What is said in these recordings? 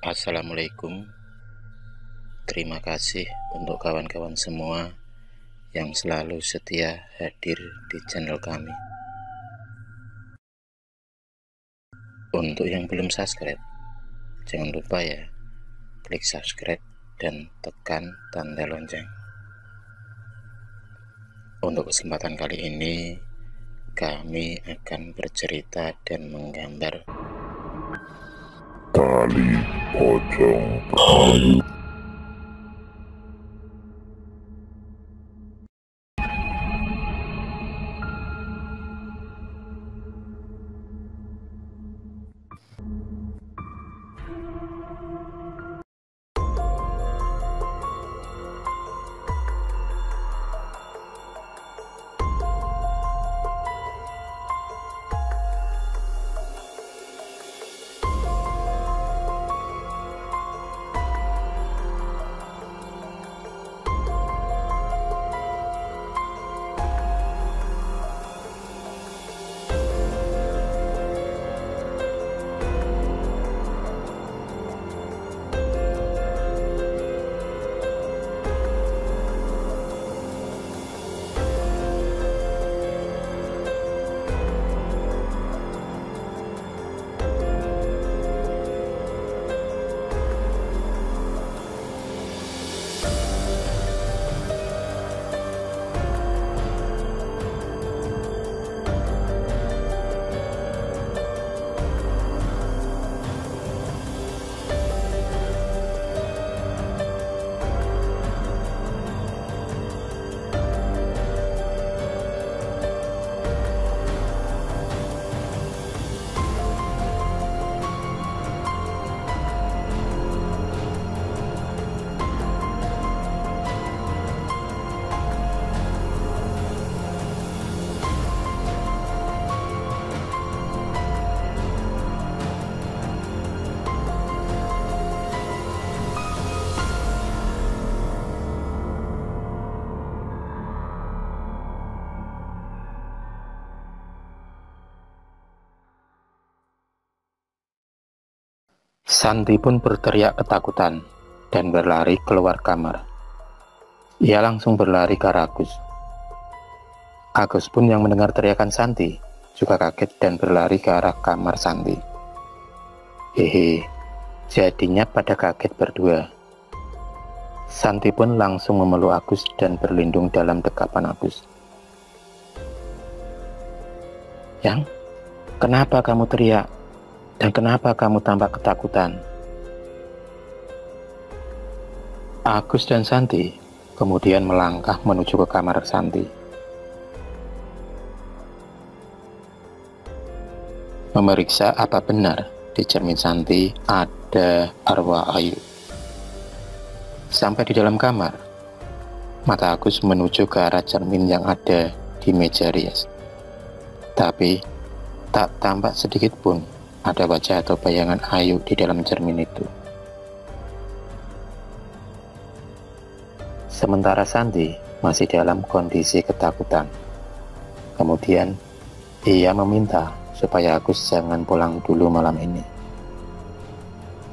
Assalamualaikum. Terima kasih untuk kawan-kawan semua yang selalu setia hadir di channel kami. Untuk yang belum subscribe, jangan lupa ya, klik subscribe dan tekan tanda lonceng. Untuk kesempatan kali ini, kami akan bercerita dan menggambar Tali pocong perahu. Santi pun berteriak ketakutan dan berlari keluar kamar. Ia langsung berlari ke arah Agus. Agus pun yang mendengar teriakan Santi juga kaget dan berlari ke arah kamar Santi. Jadinya pada kaget berdua. Santi pun langsung memeluk Agus dan berlindung dalam dekapan Agus. "Yang, kenapa kamu teriak? Dan kenapa kamu tampak ketakutan?" Agus dan Santi kemudian melangkah menuju ke kamar Santi. Memeriksa apa benar di cermin Santi ada arwah Ayu. Sampai di dalam kamar, mata Agus menuju ke arah cermin yang ada di meja rias. Tapi tak tampak sedikit pun ada wajah atau bayangan Ayu di dalam cermin itu. Sementara Santi masih dalam kondisi ketakutan. Kemudian ia meminta supaya Agus jangan pulang dulu malam ini.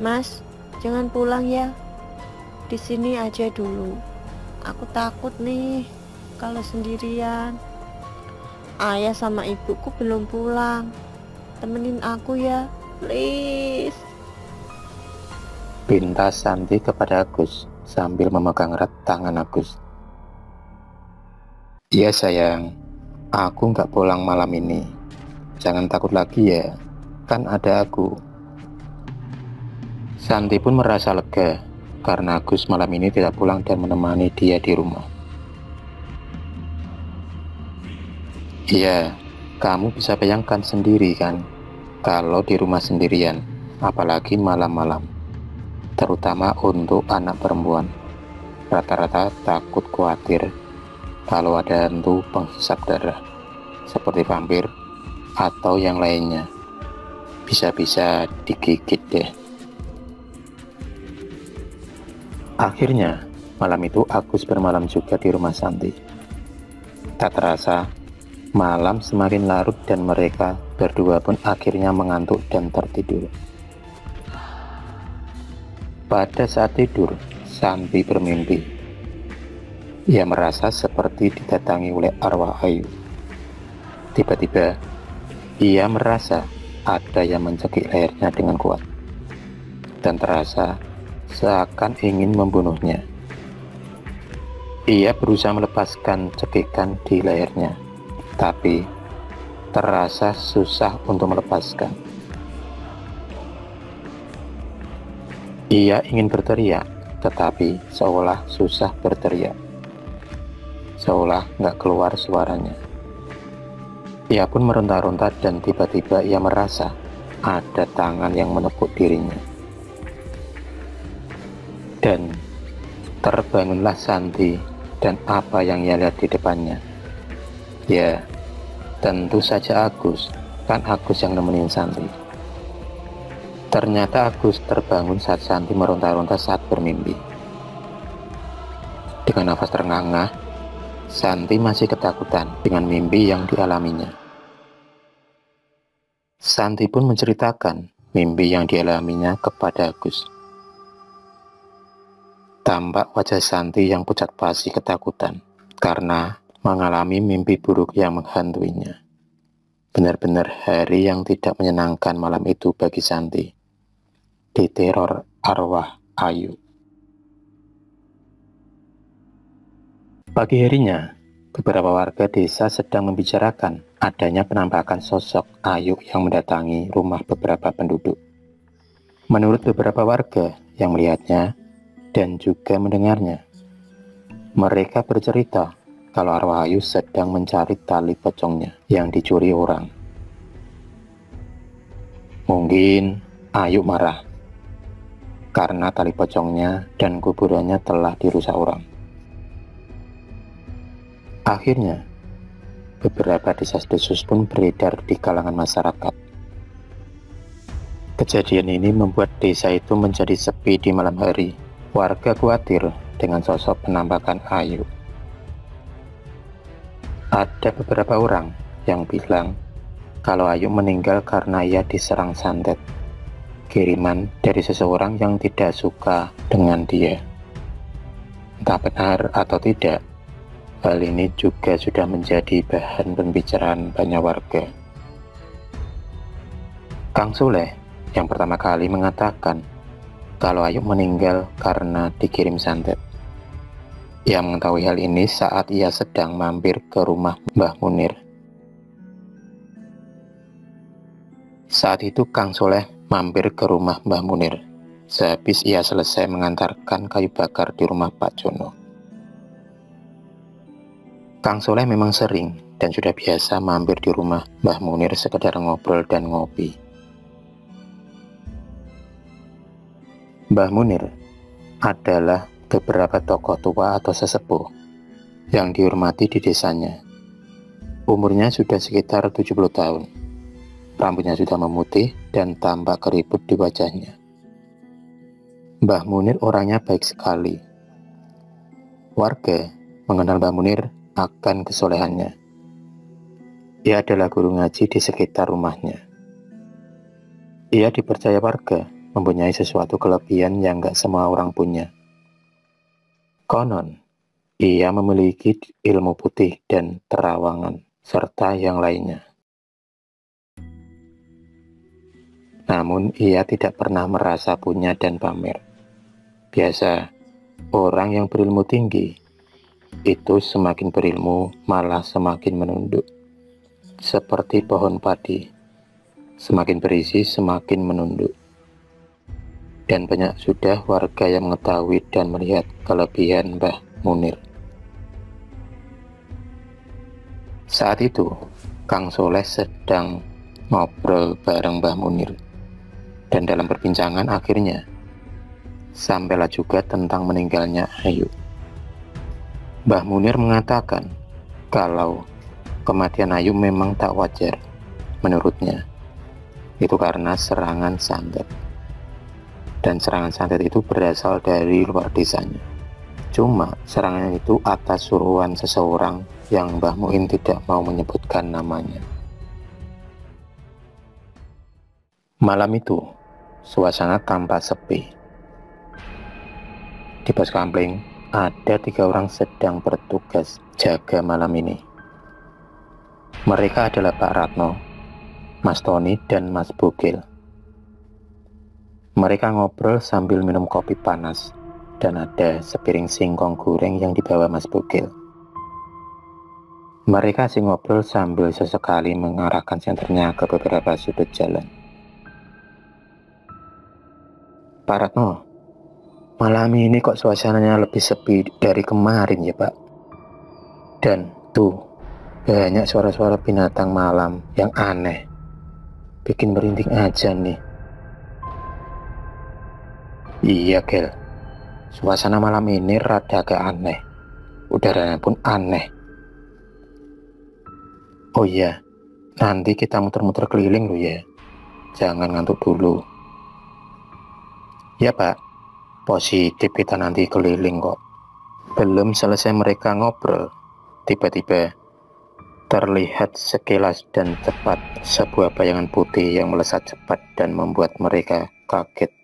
"Mas, jangan pulang ya. Di sini aja dulu. Aku takut nih kalau sendirian. Ayah sama ibuku belum pulang. Temenin aku ya, please," pinta Santi kepada Agus sambil memegang erat tangan Agus. "Iya sayang, aku nggak pulang malam ini. Jangan takut lagi ya, kan ada aku." Santi pun merasa lega karena Agus malam ini tidak pulang dan menemani dia di rumah. "Iya, kamu bisa bayangkan sendiri kan, kalau di rumah sendirian, apalagi malam-malam, terutama untuk anak perempuan, rata-rata takut khawatir kalau ada hantu penghisap darah, seperti vampir atau yang lainnya. Bisa-bisa digigit deh." Akhirnya, malam itu Agus bermalam juga di rumah Santi. Tak terasa, malam semakin larut dan mereka berdua pun akhirnya mengantuk dan tertidur. Pada saat tidur, Santi bermimpi. Ia merasa seperti didatangi oleh arwah Ayu. Tiba-tiba, ia merasa ada yang mencekik lehernya dengan kuat, dan terasa seakan ingin membunuhnya. Ia berusaha melepaskan cekikan di lehernya, tapi terasa susah untuk melepaskan. Ia ingin berteriak, tetapi seolah susah berteriak. Seolah nggak keluar suaranya. Ia pun meronta-ronta dan tiba-tiba ia merasa ada tangan yang menepuk dirinya. Dan terbangunlah Santi dan apa yang ia lihat di depannya. Ya, tentu saja Agus, kan Agus yang nemenin Santi. Ternyata Agus terbangun saat Santi meronta-ronta saat bermimpi. Dengan nafas terengah-engah, Santi masih ketakutan dengan mimpi yang dialaminya. Santi pun menceritakan mimpi yang dialaminya kepada Agus. Tampak wajah Santi yang pucat pasi ketakutan karena mengalami mimpi buruk yang menghantuinya. Benar-benar hari yang tidak menyenangkan malam itu bagi Santi. Diteror arwah Ayu. Pagi harinya, beberapa warga desa sedang membicarakan adanya penampakan sosok Ayu yang mendatangi rumah beberapa penduduk. Menurut beberapa warga yang melihatnya dan juga mendengarnya, mereka bercerita kalau arwah Ayu sedang mencari tali pocongnya yang dicuri orang. Mungkin Ayu marah karena tali pocongnya dan kuburannya telah dirusak orang. Akhirnya, beberapa desas-desus pun beredar di kalangan masyarakat. Kejadian ini membuat desa itu menjadi sepi di malam hari. Warga khawatir dengan sosok penampakan Ayu. Ada beberapa orang yang bilang kalau Ayu meninggal karena ia diserang santet, kiriman dari seseorang yang tidak suka dengan dia. Entah benar atau tidak, hal ini juga sudah menjadi bahan pembicaraan banyak warga. Kang Soleh yang pertama kali mengatakan kalau Ayu meninggal karena dikirim santet. Ia mengetahui hal ini saat ia sedang mampir ke rumah Mbah Munir. Saat itu Kang Soleh mampir ke rumah Mbah Munir sehabis ia selesai mengantarkan kayu bakar di rumah Pak Jono. Kang Soleh memang sering dan sudah biasa mampir di rumah Mbah Munir sekedar ngobrol dan ngopi. Mbah Munir adalah beberapa tokoh tua atau sesepuh yang dihormati di desanya. Umurnya sudah sekitar 70 tahun. Rambutnya sudah memutih dan tampak keriput di wajahnya. Mbah Munir orangnya baik sekali. Warga mengenal Mbah Munir akan kesolehannya. Ia adalah guru ngaji di sekitar rumahnya. Ia dipercaya warga mempunyai sesuatu kelebihan yang gak semua orang punya. Konon, ia memiliki ilmu putih dan terawangan, serta yang lainnya. Namun, ia tidak pernah merasa punya dan pamer. Biasa, orang yang berilmu tinggi, itu semakin berilmu malah semakin menunduk. Seperti pohon padi, semakin berisi semakin menunduk. Dan banyak sudah warga yang mengetahui dan melihat kelebihan Mbah Munir. Saat itu, Kang Soleh sedang ngobrol bareng Mbah Munir. Dan dalam perbincangan akhirnya, sampailah juga tentang meninggalnya Ayu. Mbah Munir mengatakan kalau kematian Ayu memang tak wajar menurutnya. Itu karena serangan santet. Dan serangan santet itu berasal dari luar desanya. Cuma serangan itu atas suruhan seseorang yang Mbah Muin tidak mau menyebutkan namanya. Malam itu, suasana tampak sepi. Di pos kampling, ada 3 orang sedang bertugas jaga malam ini. Mereka adalah Pak Ratno, Mas Tony, dan Mas Bugil. Mereka ngobrol sambil minum kopi panas, dan ada sepiring singkong goreng yang dibawa Mas Bugil. Mereka asing ngobrol sambil sesekali mengarahkan senternya ke beberapa sudut jalan. Pak Ratno, malam ini kok suasananya lebih sepi dari kemarin ya Pak? Dan tuh, banyak suara-suara binatang malam yang aneh. Bikin merinding aja nih. Iya Gel, suasana malam ini rada agak aneh. Udaranya pun aneh. Oh iya, nanti kita muter-muter keliling loh ya. Jangan ngantuk dulu. Ya Pak, positif kita nanti keliling kok. Belum selesai mereka ngobrol, tiba-tiba terlihat sekilas dan cepat sebuah bayangan putih yang melesat cepat dan membuat mereka kaget.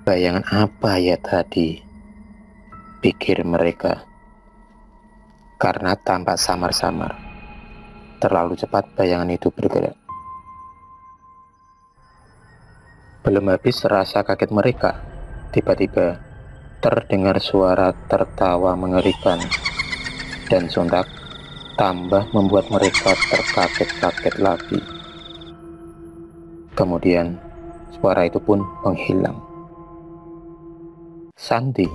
Bayangan apa ya tadi? Pikir mereka. Karena tampak samar-samar. Terlalu cepat bayangan itu bergerak. Belum habis rasa kaget mereka, tiba-tiba terdengar suara tertawa mengerikan, dan sontak tambah membuat mereka terkaget-kaget lagi. Kemudian suara itu pun menghilang. Santi,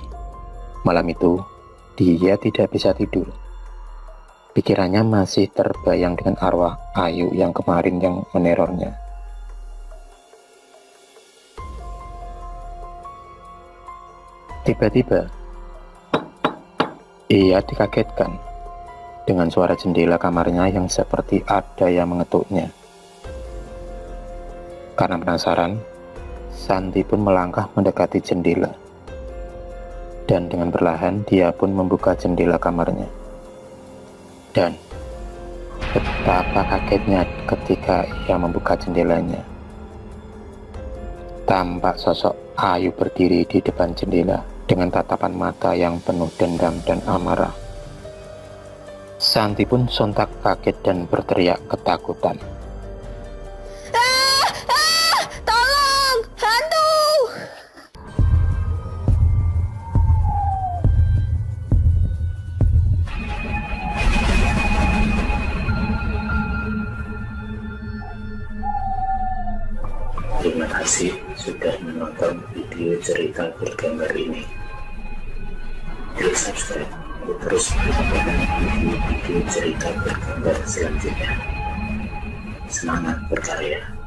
malam itu dia tidak bisa tidur. Pikirannya masih terbayang dengan arwah Ayu yang kemarin yang menerornya. Tiba-tiba, ia dikagetkan dengan suara jendela kamarnya yang seperti ada yang mengetuknya. Karena penasaran, Santi pun melangkah mendekati jendela. Dan dengan perlahan dia pun membuka jendela kamarnya. Dan betapa kagetnya ketika ia membuka jendelanya. Tampak sosok Ayu berdiri di depan jendela dengan tatapan mata yang penuh dendam dan amarah. Santi pun sontak kaget dan berteriak ketakutan. Tolong, hantu! Terima kasih sudah menonton video cerita bergambar ini. Klik subscribe untuk terus mendapatkan video-video cerita bergambar selanjutnya. Semangat berkarya.